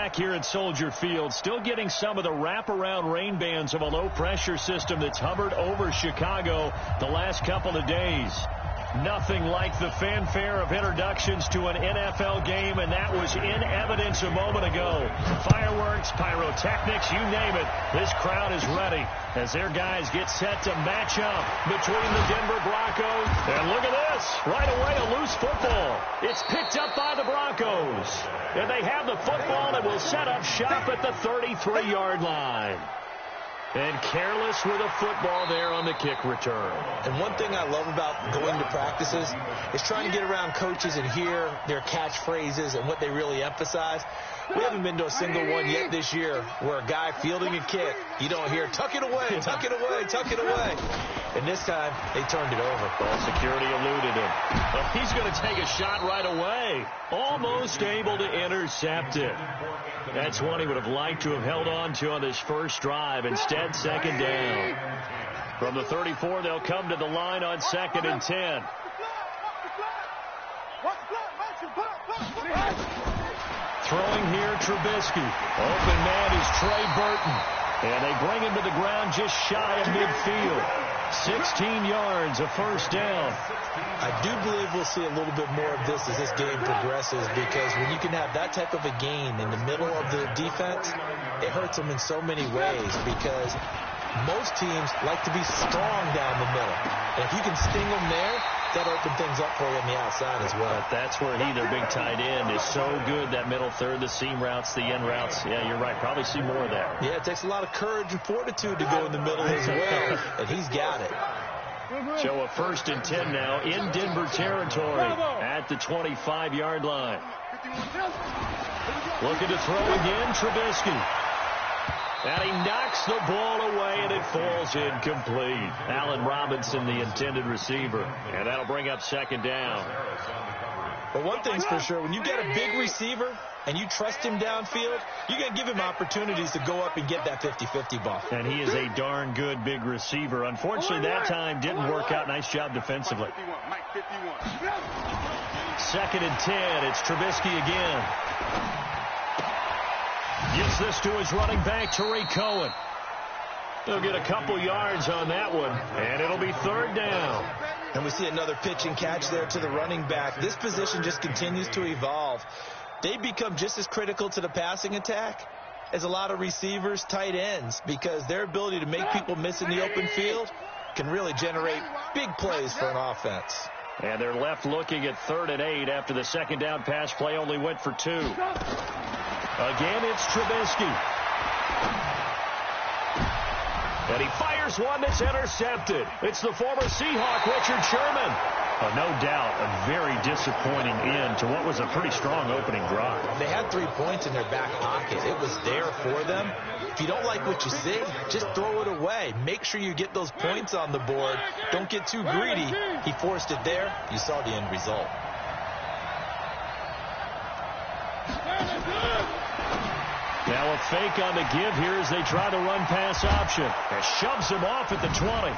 back here at Soldier Field, still getting some of the wraparound rain bands of a low-pressure system that's hovered over Chicago the last couple of days. Nothing like the fanfare of introductions to an NFL game, and that was in evidence a moment ago. Fireworks, pyrotechnics, you name it. This crowd is ready as their guys get set to match up between the Denver Broncos. And look at this. Right away, a loose football. It's picked up by the Broncos. And they have the football and will set up shop at the 33-yard line. And careless with a football there on the kick return. And one thing I love about going to practices is trying to get around coaches and hear their catchphrases and what they really emphasize. We haven't been to a single one yet this year where a guy fielding a kick, you don't hear, tuck it away, tuck it away, tuck it away. And this time, they turned it over. Ball security eluded him. But he's going to take a shot right away. Almost able to intercept it. That's one he would have liked to have held on to on this first drive. Instead, second down. From the 34, they'll come to the line on 2nd and 10. Throwing here, Trubisky. Open man is Trey Burton. And they bring him to the ground just shy of midfield. 16 yards, a first down. I do believe we'll see a little bit more of this as this game progresses, because when you can have that type of a gain in the middle of the defense, it hurts them in so many ways, because most teams like to be strong down the middle. And if you can sting them there, that open things up for you on the outside as well. But that's where he, their big tight end, is so good, that middle third, the seam routes, the in routes. Yeah, you're right. Probably see more of that. Yeah, it takes a lot of courage and fortitude to go in the middle as well, and he's got it. So a 1st and 10 now in Denver territory at the 25-yard line. Looking to throw again, Trubisky. And he knocks the ball away, and it falls incomplete. Allen Robinson, the intended receiver. And that'll bring up 2nd down. But one thing's for sure, when you get a big receiver and you trust him downfield, you're going to give him opportunities to go up and get that 50-50 ball. And he is a darn good big receiver. Unfortunately, that time didn't work out. Nice job defensively. 2nd and 10. It's Trubisky again. Gives this to his running back, Tariq Cohen. He'll get a couple yards on that one, and it'll be 3rd down. And we see another pitch and catch there to the running back. This position just continues to evolve. They become just as critical to the passing attack as a lot of receivers, tight ends, because their ability to make people miss in the open field can really generate big plays for an offense. And they're left looking at 3rd and 8 after the 2nd down pass play only went for 2. Again, it's Trubisky. And he fires one that's intercepted. It's the former Seahawk, Richard Sherman. No doubt, a very disappointing end to what was a pretty strong opening drive. They had 3 points in their back pocket. It was there for them. If you don't like what you see, just throw it away. Make sure you get those points on the board. Don't get too greedy. He forced it there. You saw the end result. Now a fake on the give here as they try the run-pass option. That shoves him off at the 20.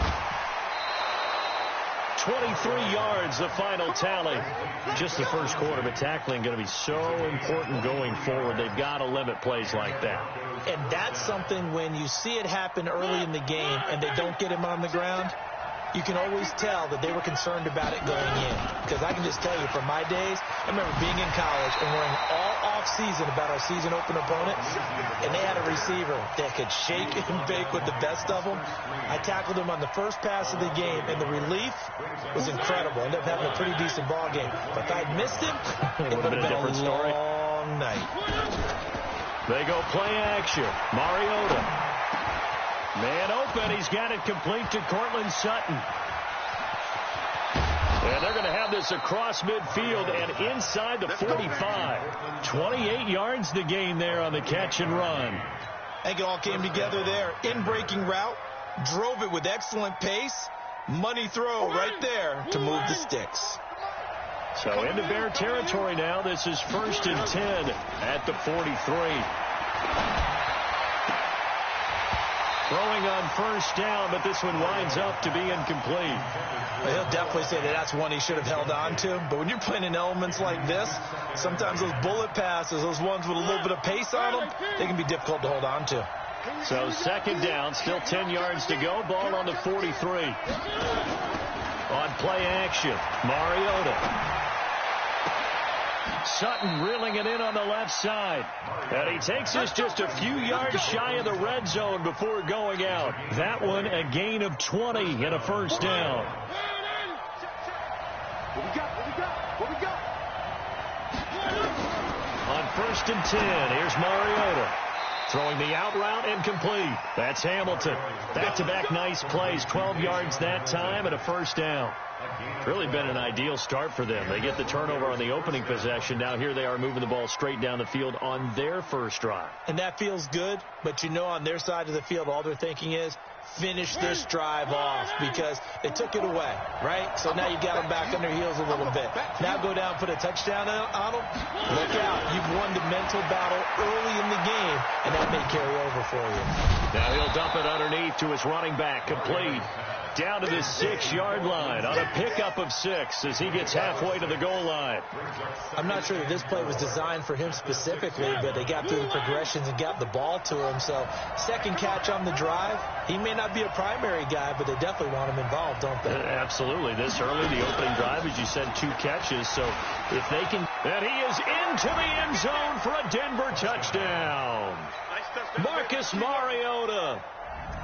23 yards, the final tally. Just the first quarter, but tackling going to be so important going forward. They've got to limit plays like that. And that's something when you see it happen early in the game and they don't get him on the ground, you can always tell that they were concerned about it going in. Because I can just tell you, from my days, I remember being in college and worrying all off-season about our season open opponent, and they had a receiver that could shake and bake with the best of them. I tackled him on the first pass of the game, and the relief was incredible. I ended up having a pretty decent ball game. But if I'd missed him, it would have been a different story. Long night. They go play action. Mariota. Man open. He's got it complete to Cortland Sutton. And they're going to have this across midfield and inside the 45. 28 yards the gain there on the catch and run. I think it all came together there. In-breaking route. Drove it with excellent pace. Money throw right there to move the sticks. So into Bear territory now. This is 1st and 10 at the 43. Throwing on first down, but this one winds up to be incomplete. He'll definitely say that that's one he should have held on to. But when you're playing in elements like this, sometimes those bullet passes, those ones with a little bit of pace on them, they can be difficult to hold on to. So second down, still 10 yards to go. Ball on the 43. On play action, Mariota. Sutton reeling it in on the left side. And he takes us just a few yards shy of the red zone before going out. That one a gain of 20 and a first down. What we got? On first and 10, here's Mariota. Throwing the out route incomplete. That's Hamilton. Back-to-back nice plays. 12 yards that time and a first down. Really been an ideal start for them. They get the turnover on the opening possession. Now here they are moving the ball straight down the field on their first drive. And that feels good, but you know on their side of the field all they're thinking is finish this drive off because they took it away, right? So now you got them back on their heels a little bit. Now go down, put a touchdown on them. Look out. You've won the mental battle early in the game, and that may carry over for you. Now he'll dump it underneath to his running back, complete. Down to the 6-yard line on a pickup of 6 as he gets halfway to the goal line. I'm not sure that this play was designed for him specifically, but they got through the progressions and got the ball to him. So second catch on the drive. He may not be a primary guy, but they definitely want him involved, don't they? Absolutely. This early, the opening drive, as you said, 2 catches. So if they can... And he is into the end zone for a Denver touchdown. Marcus Mariota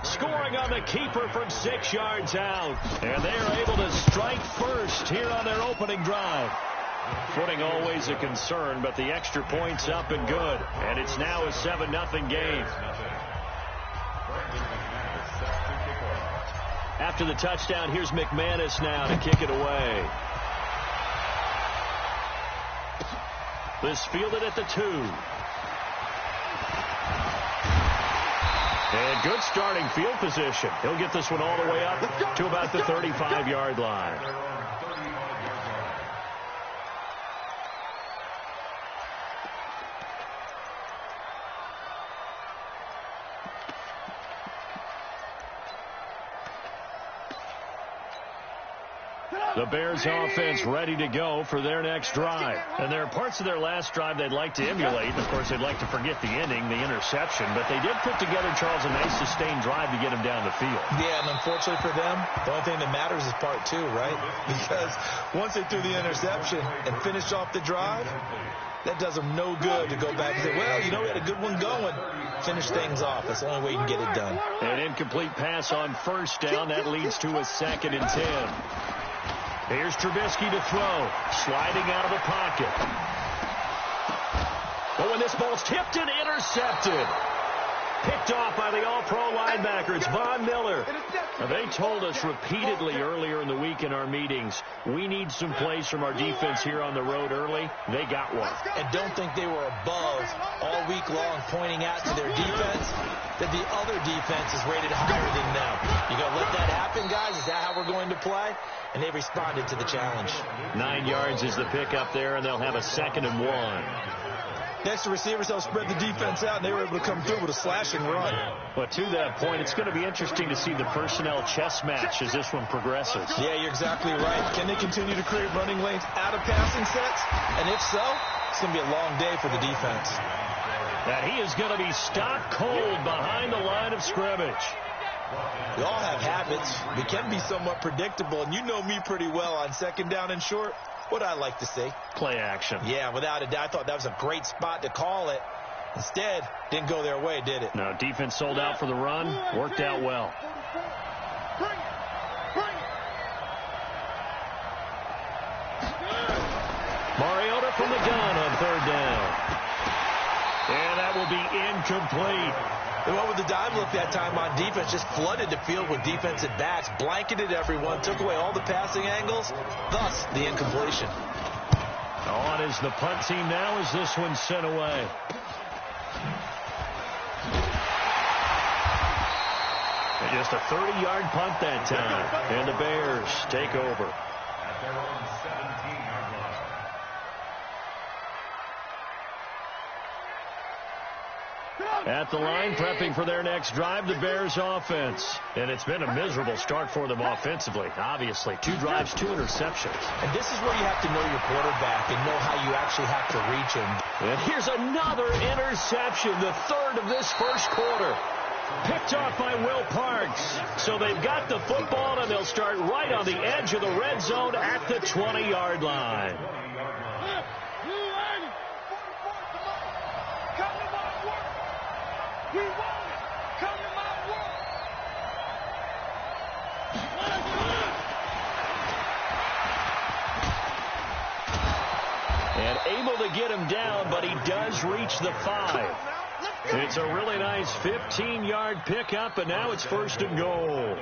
scoring on the keeper from 6 yards out. And they are able to strike first here on their opening drive. Footing always a concern, but the extra point's up and good. And it's now a 7-0 game. After the touchdown, here's McManus now to kick it away. This fielded at the 2. And good starting field position. He'll get this one all the way up to about the 35-yard line. The Bears offense ready to go for their next drive. And there are parts of their last drive they'd like to emulate. And of course, they'd like to forget the ending, the interception. But they did put together, Charles, a nice sustained drive to get him down the field. Yeah, and unfortunately for them, the only thing that matters is part 2, right? Because once they threw the interception and finished off the drive, that does them no good to go back and say, well, you know, we had a good one going. Finish things off. That's the only way you can get it done. An incomplete pass on first down. That leads to a 2nd and 10. Here's Trubisky to throw. Sliding out of the pocket. Oh, and this ball's tipped and intercepted. Picked off by the all-pro linebacker. It's Von Miller. Now, they told us repeatedly earlier in the week in our meetings, we need some plays from our defense here on the road early. They got one. And don't think they were above all week long pointing out to their defense that the other defense is rated higher than them. You going to let that happen, guys? Is that how we're going to play? And they responded to the challenge. 9 yards is the pickup there, and they'll have a 2nd and 1. Next, the receivers helped spread the defense out, and they were able to come through with a slash and run. But to that point, it's going to be interesting to see the personnel chess match as this one progresses. Yeah, you're exactly right. Can they continue to create running lanes out of passing sets? And if so, it's going to be a long day for the defense. And he is going to be stopped cold behind the line of scrimmage. We all have habits. We can be somewhat predictable, and you know me pretty well on 2nd down and short. What I like to see. Play action. Yeah, without a doubt. I thought that was a great spot to call it. Instead, didn't go their way, did it? No, defense sold out for the run. Worked out well. Mariota from the gun on 3rd down. And that will be incomplete. They went with the dive look that time on defense, just flooded the field with defensive backs, blanketed everyone, took away all the passing angles, thus the incompletion. On is the punt team now as this one's sent away. And just a 30-yard punt that time. And the Bears take over. At their own 17-yard line. At the line, prepping for their next drive, the Bears offense. And it's been a miserable start for them offensively, obviously. 2 drives, 2 interceptions. And this is where you have to know your quarterback and know how you actually have to reach him. And here's another interception, the 3rd of this first quarter. Picked off by Will Parks. So they've got the football, and they'll start right on the edge of the red zone at the 20-yard line. And able to get him down, but he does reach the 5. It's a really nice 15-yard pickup, and now it's 1st and goal.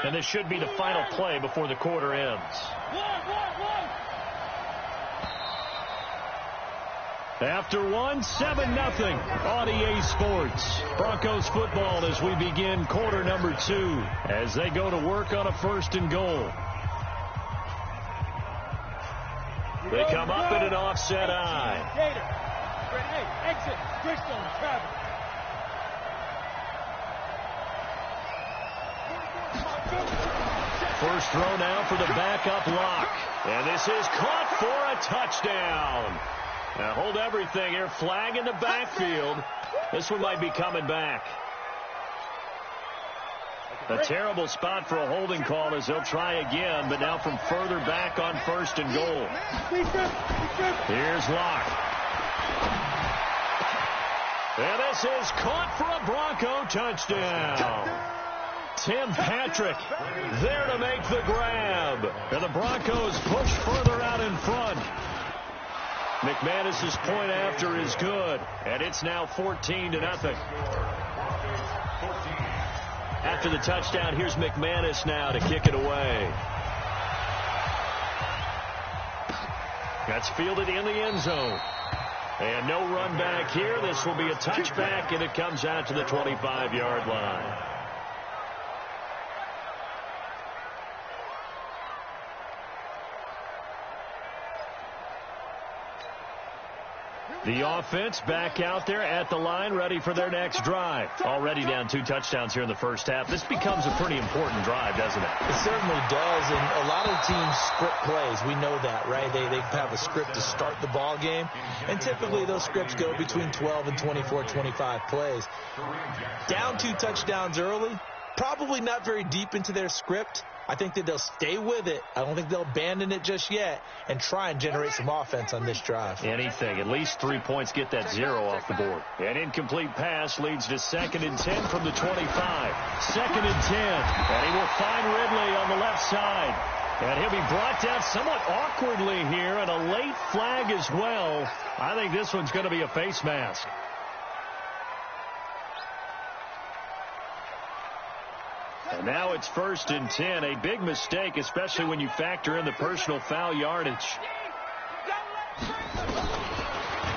And this should be the final play before the quarter ends. After 1, 7-0 on EA Sports. Broncos football as we begin quarter number 2 as they go to work on a 1st and goal. They come up in an offset eye. Exit. Crystal, Travis. First throw now for the backup lock. And this is caught for a touchdown. Now hold everything here. Flag in the backfield. This one might be coming back. A terrible spot for a holding call as they'll try again, but now from further back on 1st and goal. Here's Locke. And this is caught for a Bronco touchdown. Tim Patrick there to make the grab. And the Broncos push further out in front. McManus's point after is good, and it's now 14-0. After the touchdown, here's McManus now to kick it away. That's fielded in the end zone. And no run back here. This will be a touchback, and it comes out to the 25-yard line. The offense back out there at the line, ready for their next drive. Already down 2 touchdowns here in the first half. This becomes a pretty important drive, doesn't it? It certainly does, and a lot of teams script plays. We know that, right? They have a script to start the ball game, and typically those scripts go between 12 and 24, 25 plays. Down 2 touchdowns early, probably not very deep into their script. I think that they'll stay with it. I don't think they'll abandon it just yet and try and generate some offense on this drive. Anything. At least 3 points, get that 0 off the board. An incomplete pass leads to 2nd and 10 from the 25. 2nd and 10. And he will find Ridley on the left side. And he'll be brought down somewhat awkwardly here, and a late flag as well. I think this one's going to be a face mask. And now it's 1st and 10. A big mistake, especially when you factor in the personal foul yardage.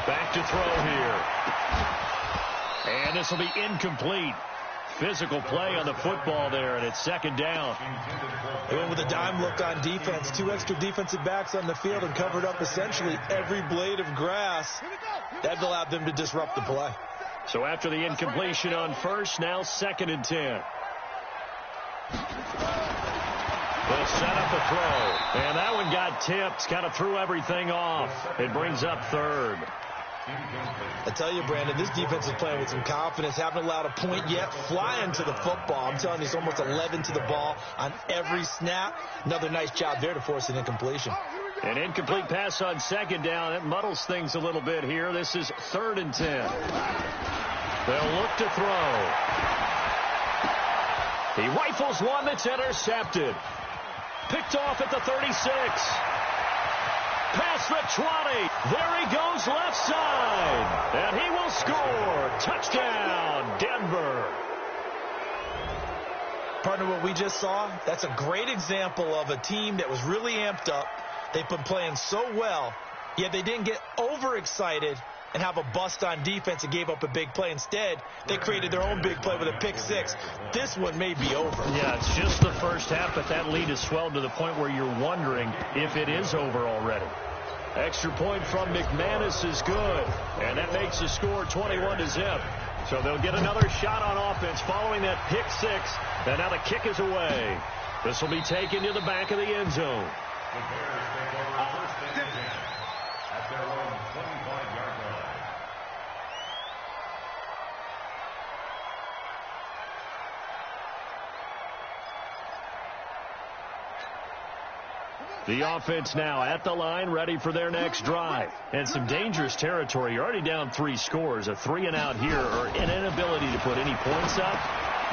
Back to throw here. And this will be incomplete. Physical play on the football there, and it's 2nd down. They went with a dime look on defense. 2 extra defensive backs on the field and covered up essentially every blade of grass. That allowed them to disrupt the play. So after the incompletion on 1st, now 2nd and 10. They'll set up the throw. And that one got tipped. Kind of threw everything off. It brings up 3rd. I tell you, Brandon, this defense is playing with some confidence. Haven't allowed a point yet. Flying to the football. I'm telling you, it's almost 11 to the ball on every snap. Another nice job there to force an incompletion. An incomplete pass on 2nd down. It muddles things a little bit here. This is 3rd and 10. They'll look to throw. He rifles one that's intercepted. Picked off at the 36. Past the 20. There he goes left side. And he will score. Touchdown, Denver. Partner, what we just saw, that's a great example of a team that was really amped up. They've been playing so well, yet they didn't get overexcited and have a bust on defense and gave up a big play. Instead, they created their own big play with a pick six. This one may be over. Yeah, it's just the first half, but that lead has swelled to the point where you're wondering if it is over already. Extra point from McManus is good, and that makes the score 21-0. So they'll get another shot on offense following that pick six, and now the kick is away. This will be taken to the back of the end zone. The offense now at the line, ready for their next drive. And some dangerous territory. You're already down 3 scores. A 3-and-out here, or an inability to put any points up.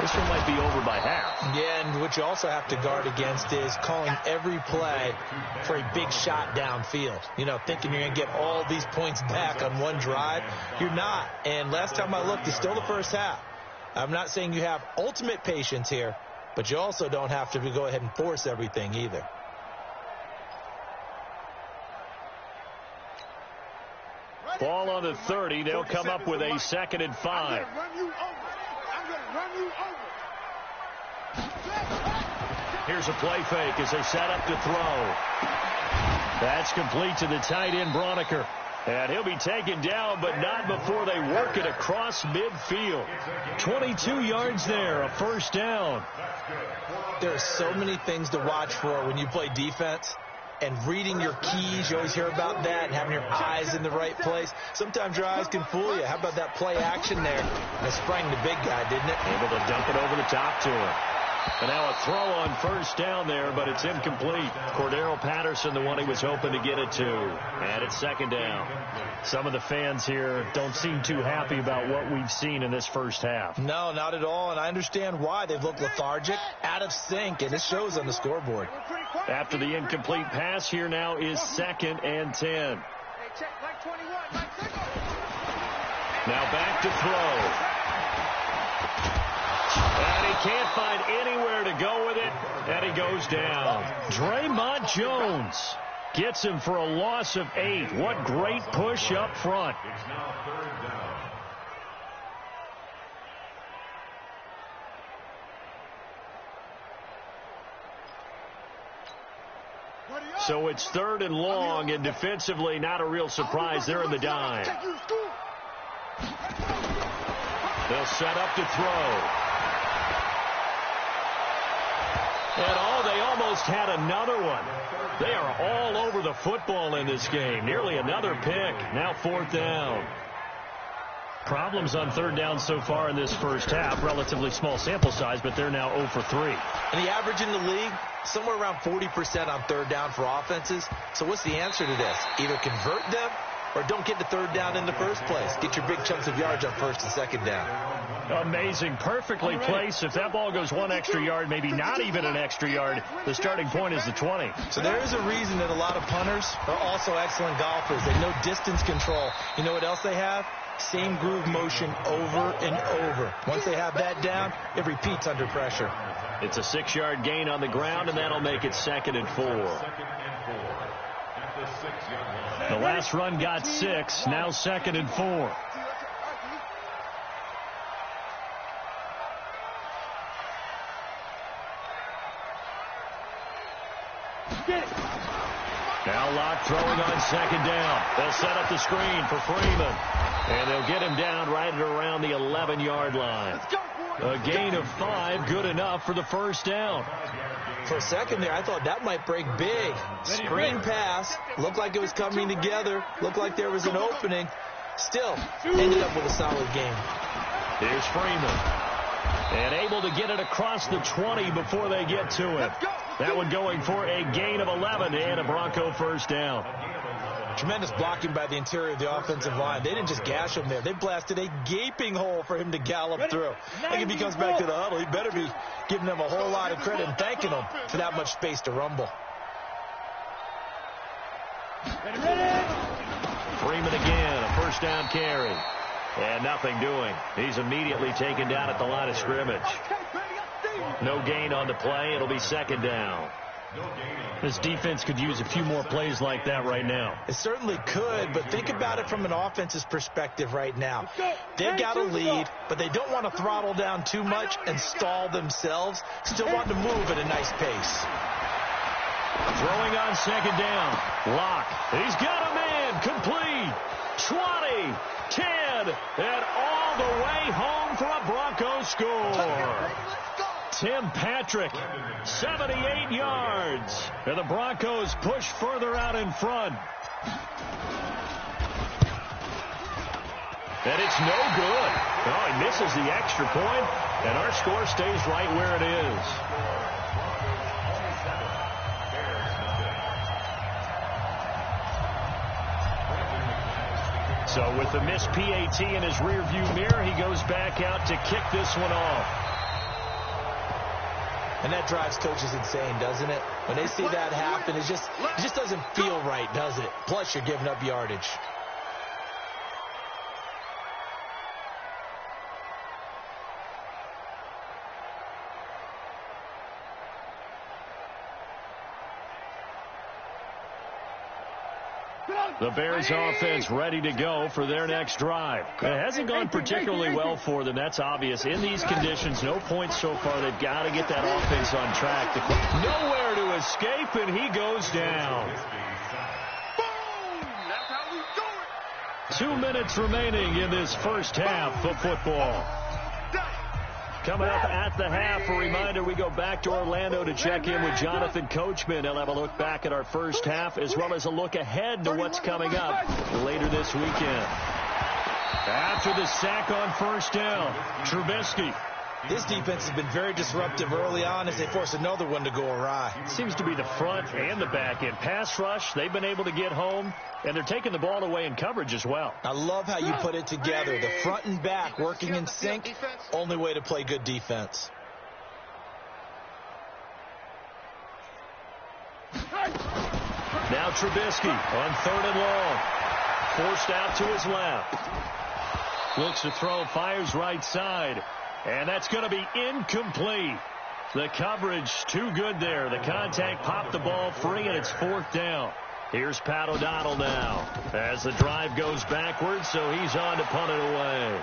This one might be over by half. Yeah, and what you also have to guard against is calling every play for a big shot downfield. You know, thinking you're going to get all these points back on one drive. You're not. And last time I looked, it's still the first half. I'm not saying you have ultimate patience here, but you also don't have to go ahead and force everything either. Ball on the 30. They'll come up with a 2nd and 5. Here's a play fake as they set up to throw. That's complete to the tight end, Broniker. And he'll be taken down, but not before they work it across midfield. 22 yards there, a first down. There are so many things to watch for when you play defense. And reading your keys, you always hear about that, and having your eyes in the right place. Sometimes your eyes can fool you. How about that play action there? And it sprang the big guy, didn't it? Able to dump it over the top to him. And now a throw on first down there, but it's incomplete. Cordero Patterson, the one he was hoping to get it to. And it's 2nd down. Some of the fans here don't seem too happy about what we've seen in this first half. No, not at all, and I understand why. They've looked lethargic, out of sync, and it shows on the scoreboard. After the incomplete pass, here now is 2nd and 10. Now back to throw. And he can't find anywhere to go with it, and he goes down. Draymond Jones gets him for a loss of 8. What great push up front. So it's 3rd and long, and defensively not a real surprise. They're in the dime. They'll set up to throw. And they almost had another one. They are all over the football in this game. Nearly another pick. Now 4th down. Problems on 3rd down so far in this first half. Relatively small sample size, but they're now 0 for 3. And the average in the league, somewhere around 40% on 3rd down for offenses. So what's the answer to this? Either convert them or don't get the 3rd down in the first place. Get your big chunks of yards on 1st and 2nd down. Amazing. Perfectly placed. If that ball goes 1 extra yard, maybe not even an extra yard, the starting point is the 20. So there is a reason that a lot of punters are also excellent golfers. They know distance control. You know what else they have? Same groove motion over and over. Once they have that down, it repeats under pressure. It's a 6-yard gain on the ground, and that'll make it 2nd and 4. The last run got 6. Now 2nd and 4. Now Locke throwing on 2nd down. They'll set up the screen for Freeman. And they'll get him down right at around the 11-yard line. A gain of 5, good enough for the first down. For a second there, I thought that might break big. Screen pass. Looked like it was coming together. Looked like there was an opening. Still, ended up with a solid game. Here's Freeman. And able to get it across the 20 before they get to him. That one going for a gain of 11 and a Bronco first down. Tremendous blocking by the interior of the offensive line. They didn't just gash him there. They blasted a gaping hole for him to gallop through. I think if he comes back to the huddle, he better be giving them a whole lot of credit and thanking them for that much space to rumble. Freeman again, a first down carry. And nothing doing. He's immediately taken down at the line of scrimmage. No gain on the play. It'll be 2nd down. This defense could use a few more plays like that right now. It certainly could, but think about it from an offense's perspective right now. They've got a lead, but they don't want to throttle down too much and stall themselves. Still want to move at a nice pace. Throwing on second down. Lock. He's got a man. Complete. 20, 10, and all the way home for a Broncos score. Tim Patrick, 78 yards. And the Broncos push further out in front. And it's no good. Oh, he misses the extra point, and our score stays right where it is. So with the missed PAT in his rearview mirror, he goes back out to kick this one off. And that drives coaches insane, doesn't it? When they see that happen, it just doesn't feel right, does it? Plus, you're giving up yardage. The Bears offense ready to go for their next drive. It hasn't gone particularly well for them. That's obvious. In these conditions, no points so far. They've got to get that offense on track. Nowhere to escape, and he goes down. 2 minutes remaining in this first half of football. Coming up at the half, a reminder, we go back to Orlando to check in with Jonathan Coachman. He'll have a look back at our first half as well as a look ahead to what's coming up later this weekend. After the sack on first down, Trubisky. This defense has been very disruptive early on as they force another one to go awry. Seems to be the front and the back end. Pass rush, they've been able to get home, and they're taking the ball away in coverage as well. I love how you put it together. The front and back working in sync, only way to play good defense. Now Trubisky on 3rd and long. Forced out to his left. Looks to throw, fires right side. And that's going to be incomplete. The coverage too good there. The contact popped the ball free, and it's 4th down. Here's Pat O'Donnell now as the drive goes backwards, so he's on to punt it away.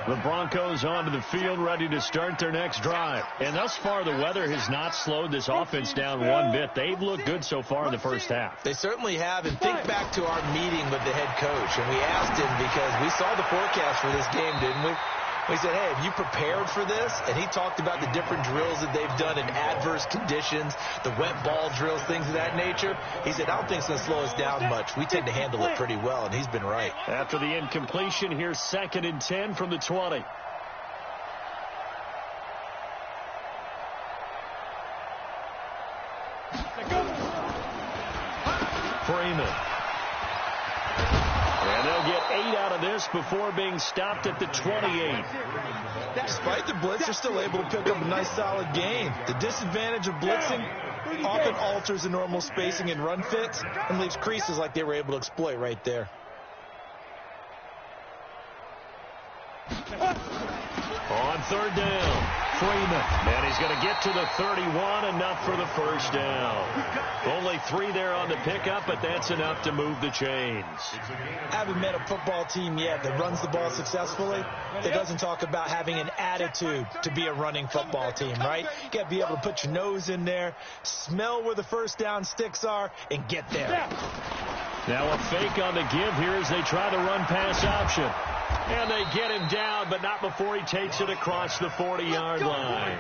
The Broncos onto the field, ready to start their next drive. And thus far, the weather has not slowed this offense down one bit. They've looked good so far in the first half. They certainly have. And think back to our meeting with the head coach. And we asked him because we saw the forecast for this game, didn't we? We said, hey, have you prepared for this? And he talked about the different drills that they've done in adverse conditions, the wet ball drills, things of that nature. He said, I don't think it's going to slow us down much. We tend to handle it pretty well, and he's been right. After the incompletion, here's 2nd and 10 from the 20. Freeman. And they'll get 8 out of this before being stopped at the 28. Despite the blitz, they're still able to pick up a nice, solid gain. The disadvantage of blitzing often alters the normal spacing and run fits and leaves creases like they were able to exploit right there. On 3rd down, Freeman. And he's going to get to the 31, enough for the first down. Only 3 there on the pickup, but that's enough to move the chains. Haven't met a football team yet that runs the ball successfully that doesn't talk about having an attitude to be a running football team, right? You got to be able to put your nose in there, smell where the first down sticks are, and get there. Now a fake on the give here as they try the run pass option. And they get him down, but not before he takes it across the 40-yard line.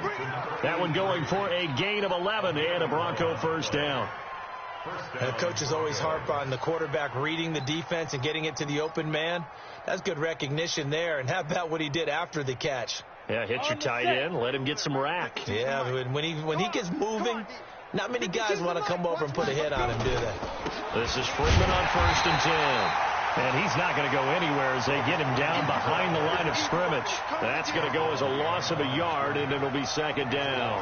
That one going for a gain of 11 and a Bronco first down. And the coaches always harp on the quarterback reading the defense and getting it to the open man. That's good recognition there. And how about what he did after the catch? Yeah, hit your tight end, let him get some rack. Yeah, when he gets moving, not many guys want to come over and put a hit on him, do they? This is Freeman on 1st and 10. And he's not going to go anywhere as they get him down behind the line of scrimmage. That's going to go as a loss of a yard, and it'll be 2nd down.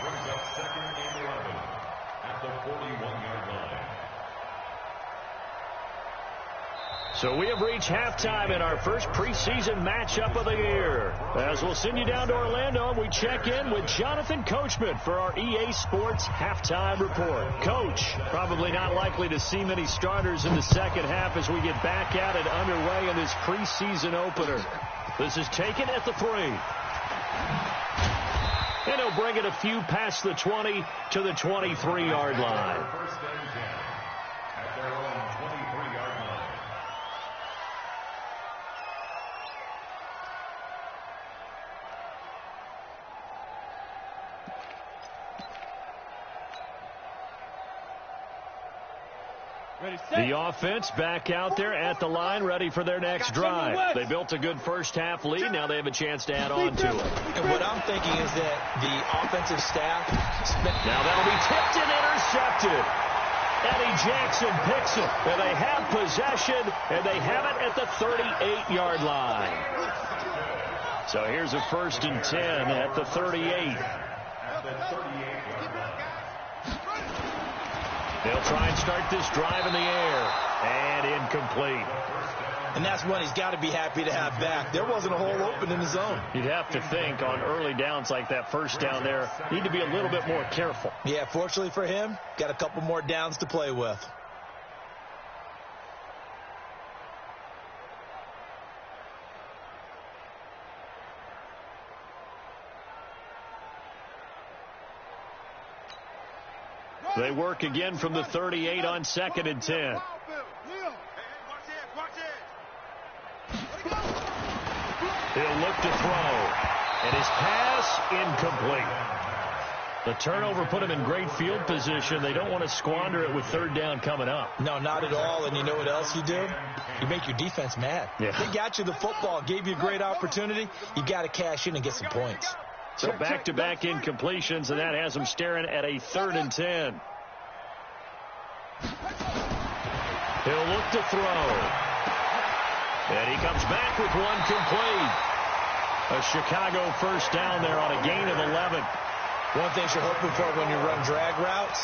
Brings up 2nd and 11 at the 41-yard line. So we have reached halftime in our first preseason matchup of the year. As we'll send you down to Orlando, we check in with Jonathan Coachman for our EA Sports Halftime Report. Coach, probably not likely to see many starters in the second half as we get back at it underway in this preseason opener. This is taken at the 3. And he'll bring it a few past the 20 to the 23-yard line. First and 10 at their own 23-yard line. The offense back out there at the line, ready for their next drive. They built a good first-half lead. Now they have a chance to add on to it. And what I'm thinking is that the offensive staff... Now that'll be tipped and intercepted. Eddie Jackson picks it. And they have possession, and they have it at the 38-yard line. So here's a 1st and 10 at the 38. At the 38-yard line. They'll try and start this drive in the air. And incomplete. And that's one he's got to be happy to have back. There wasn't a hole open in the zone. You'd have to think on early downs like that first down there, need to be a little bit more careful. Yeah, fortunately for him, got a couple more downs to play with. They work again from the 38 on 2nd and 10. He'll look to throw. And his pass incomplete. The turnover put him in great field position. They don't want to squander it with 3rd down coming up. No, not at all. And you know what else you do? You make your defense mad. Yeah. They got you the football, gave you a great opportunity. You got to cash in and get some points. So back-to-back incompletions, and that has them staring at a 3rd and 10. He'll look to throw. And he comes back with one complete. A Chicago first down there on a gain of 11. One thing you're hoping for when you run drag routes,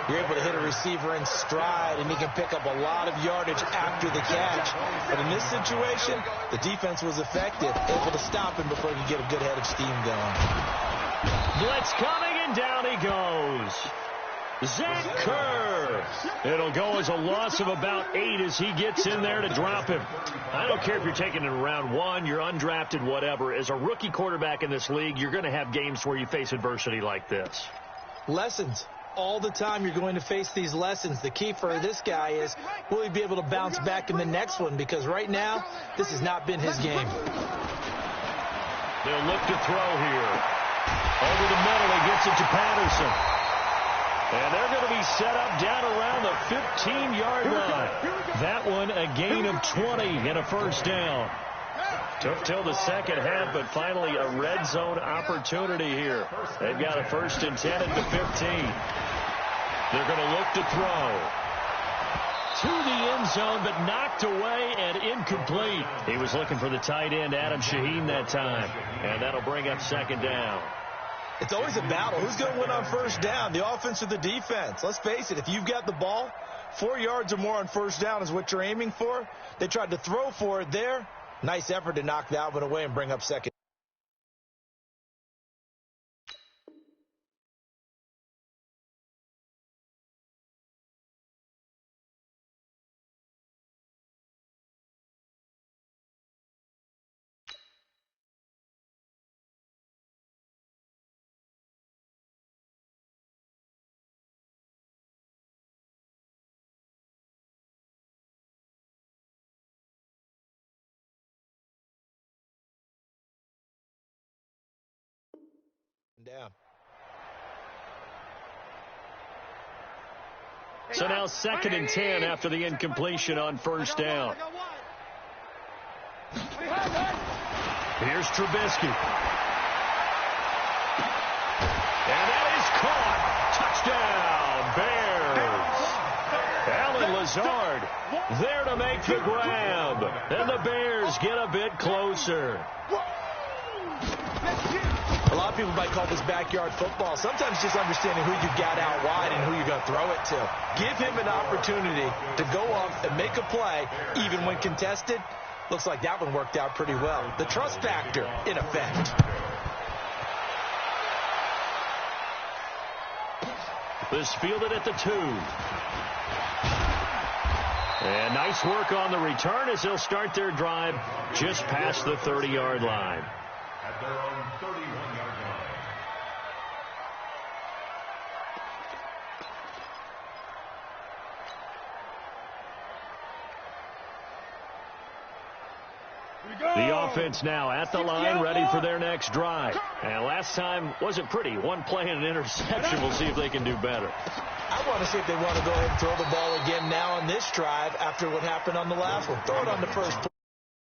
you're able to hit a receiver in stride, and he can pick up a lot of yardage after the catch. But in this situation, the defense was effective, able to stop him before he could get a good head of steam going. Blitz coming, and down he goes. Zach Kerr. It'll go as a loss of about 8 as he gets in there to drop him. I don't care if you're taking it in round 1, you're undrafted, whatever. As a rookie quarterback in this league, you're going to have games where you face adversity like this. Lessons. All the time you're going to face these lessons. The key for this guy is, will he be able to bounce back in the next one? Because right now, this has not been his game. They'll look to throw here. Over the middle, he gets it to Patterson. And they're going to be set up down around the 15-yard line. That one a gain of 20 and a first down. Took till the second half, but finally a red zone opportunity here. They've got a 1st and 10 at the 15. They're going to look to throw. To the end zone, but knocked away and incomplete. He was looking for the tight end, Adam Shaheen, that time. And that'll bring up 2nd down. It's always a battle. Who's going to win on first down, the offense or the defense? Let's face it, if you've got the ball, 4 yards or more on first down is what you're aiming for. They tried to throw for it there. Nice effort to knock that one away and bring up 2nd. Down. So now 2nd and 10 after the incompletion on first down. Here's Trubisky. And that is caught. Touchdown, Bears. Alan Lazard there to make the grab. And the Bears get a bit closer. A lot of people might call this backyard football. Sometimes just understanding who you got out wide and who you're going to throw it to. Give him an opportunity to go up and make a play, even when contested. Looks like that one worked out pretty well. The trust factor in effect. This fielded at the 2. And nice work on the return as they'll start their drive just past the 30-yard line. At their own 31-yard line. The offense now at the line, ready for their next drive. And last time wasn't pretty. One play and an interception. We'll see if they can do better. I want to see if they want to go ahead and throw the ball again now on this drive after what happened on the last one. Throw it on the first play.